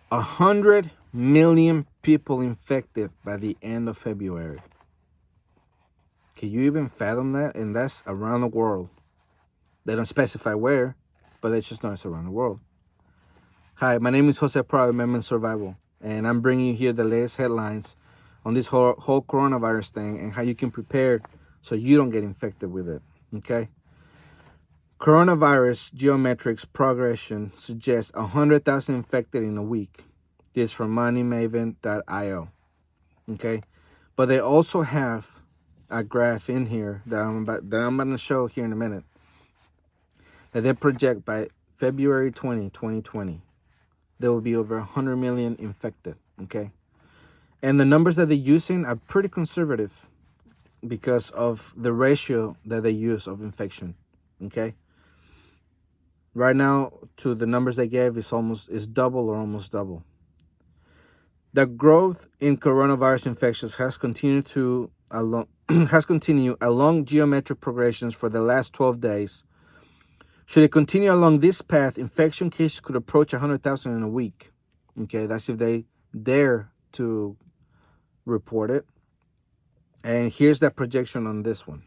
100 million people infected by the end of February. Can you even fathom that? And that's around the world. They don't specify where, but they just know it's around the world. Hi, my name is Jose Prado of ManMadeSurvival, and I'm bringing you here the latest headlines on this whole coronavirus thing and how you can prepare so you don't get infected with it, okay? Coronavirus geometrics progression suggests 100,000 infected in a week. This from ManMadeSurvival.io, okay? But they also have a graph in here that I'm going to show here in a minute that they project by February 2020, there will be over 100 million infected, okay? And the numbers that they're using are pretty conservative because of the ratio that they use of infection, okay? Right now, to the numbers they gave, is double or almost double. The growth in coronavirus infections has continued along geometric progressions for the last 12 days. Should it continue along this path, infection cases could approach 100,000 in a week. Okay, that's if they dare to report it. And here's that projection on this one.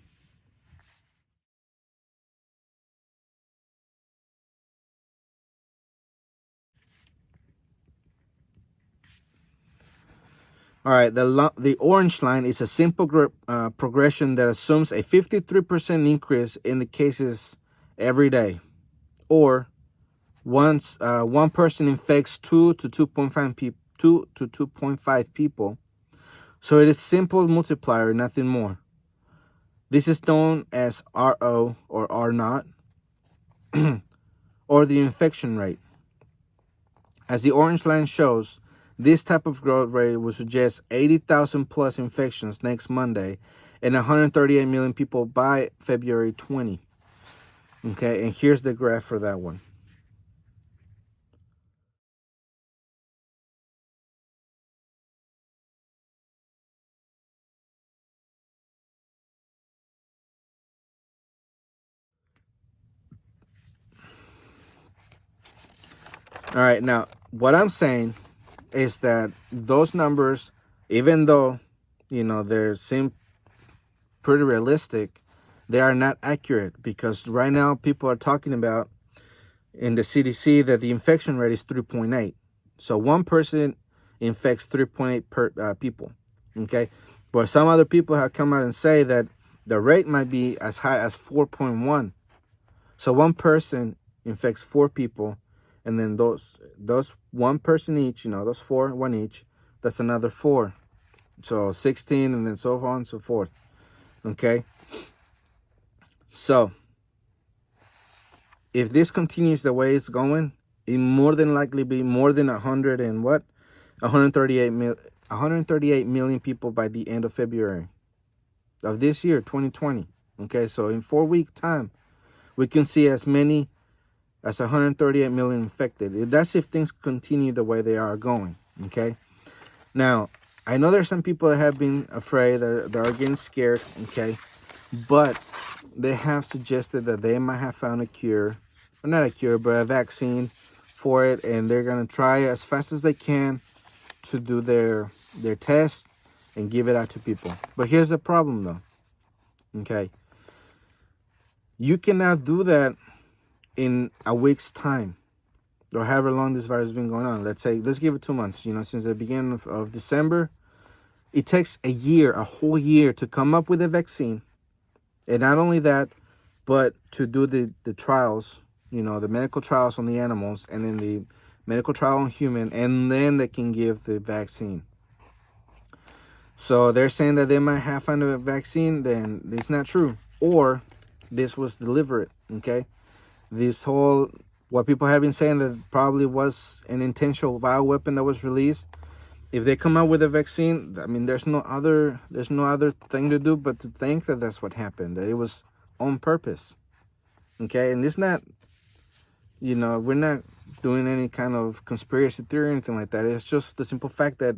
All right, the orange line is a simple progression that assumes a 53% increase in the cases every day, or once one person infects 2 to 2.5 people. So it is simple multiplier, nothing more. This is known as RO or R naught, or the infection rate. As the orange line shows, this type of growth rate would suggest 80,000 plus infections next Monday and 138 million people by February 20. Okay, and here's the graph for that one. All right, now what I'm saying is that those numbers, even though, they seem pretty realistic, they are not accurate, because right now people are talking about in the CDC that the infection rate is 3.8. So one person infects 3.8 people, okay? But some other people have come out and say that the rate might be as high as 4.1. So one person infects 4 people, and then those one person each, those 4, one each, that's another 4. So 16, and then so on and so forth. Okay? So if this continues the way it's going, it more than likely be more than 138 million people by the end of February of this year, 2020. Okay, so in 4 week time, we can see as many as 138 million infected. That's if things continue the way they are going. Okay, now I know there's some people that have been afraid, that are getting scared. Okay, but they have suggested that they might have found a cure, or not a cure, but a vaccine for it, and they're gonna try as fast as they can to do their test and give it out to people. But here's the problem, though. Okay, you cannot do that in a week's time, or however long this virus has been going on. Let's give it 2 months. Since the beginning of December, it takes a whole year to come up with a vaccine. And not only that, but to do the trials, the medical trials on the animals, and then the medical trial on human, and then they can give the vaccine. So they're saying that they might have found a vaccine, then it's not true. Or this was deliberate, okay? This whole, what people have been saying, that probably was an intentional bioweapon that was released. If they come out with a vaccine, I mean, there's no other thing to do but to think that that's what happened, that it was on purpose. Okay, and it's not, we're not doing any kind of conspiracy theory or anything like that. It's just the simple fact that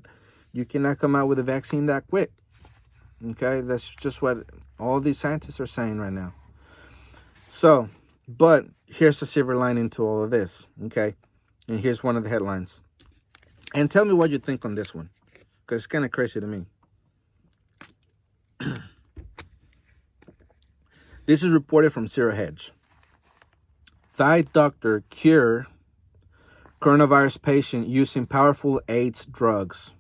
you cannot come out with a vaccine that quick. Okay, that's just what all these scientists are saying right now. So, but here's the silver lining to all of this. Okay, and here's one of the headlines. And tell me what you think on this one, because it's kind of crazy to me. This is reported from Zero Hedge. Thai doctor cure coronavirus patient using powerful AIDS drugs.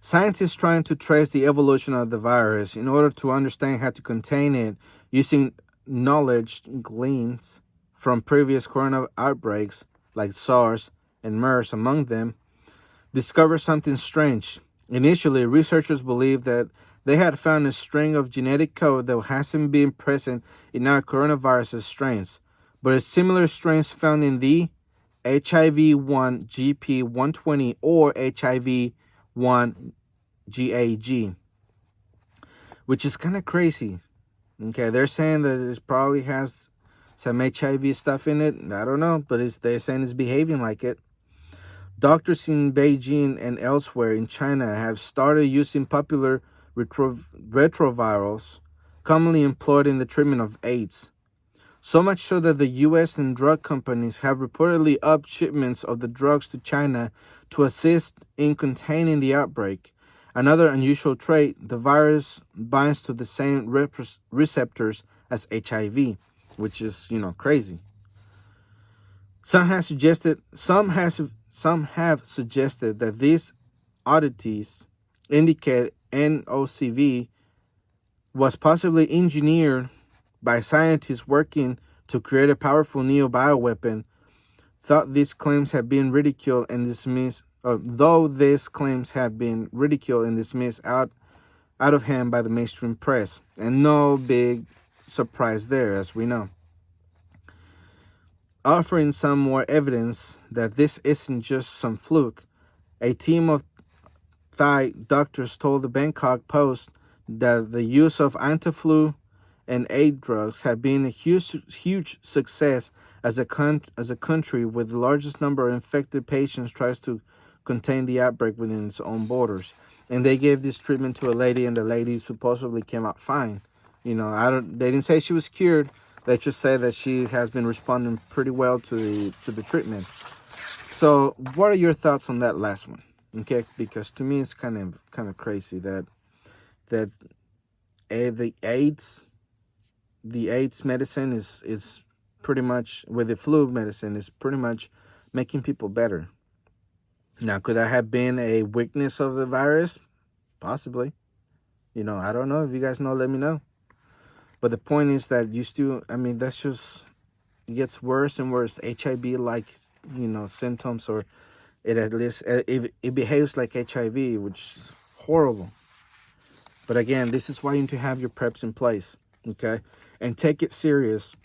Scientists trying to trace the evolution of the virus in order to understand how to contain it using knowledge gleaned from previous corona outbreaks like SARS and MERS among them, discovered something strange. Initially, researchers believed that they had found a string of genetic code that hasn't been present in our coronavirus strains, but a similar strains found in the HIV-1 GP120 or HIV-1 GAG, which is kind of crazy. Okay, they're saying that it probably has some HIV stuff in it. I don't know, but they're saying it's behaving like it. Doctors in Beijing and elsewhere in China have started using popular retrovirals commonly employed in the treatment of AIDS. So much so that the U.S. and drug companies have reportedly upped shipments of the drugs to China to assist in containing the outbreak. Another unusual trait, the virus binds to the same receptors as HIV, which is, crazy. Some have suggested that these oddities indicate NOCV was possibly engineered by scientists working to create a powerful neo-bioweapon. Though these claims have been ridiculed and dismissed out of hand by the mainstream press, and no big surprise there, as we know. Offering some more evidence that this isn't just some fluke, a team of Thai doctors told the Bangkok Post that the use of anti-flu and AIDS drugs have been a huge success as a country with the largest number of infected patients tries to contain the outbreak within its own borders. And they gave this treatment to a lady, and the lady supposedly came out fine. They didn't say she was cured. They just say that she has been responding pretty well to the treatment. So, what are your thoughts on that last one? Okay, because to me it's kind of crazy that the AIDS medicine is pretty much, with the flu medicine, is pretty much making people better. Now, could that have been a weakness of the virus? Possibly. I don't know. If you guys know, let me know. But the point is that that's just, it gets worse and worse. HIV-like, symptoms, or it behaves like HIV, which is horrible. But again, this is why you need to have your preps in place, okay? And take it serious,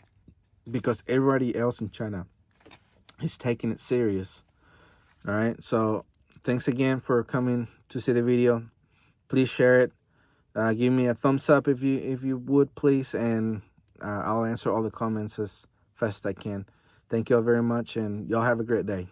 because everybody else in China is taking it serious. All right, so thanks again for coming to see the video. Please share it. Give me a thumbs up if you would, please, and I'll answer all the comments as fast as I can. Thank you all very much, and y'all have a great day.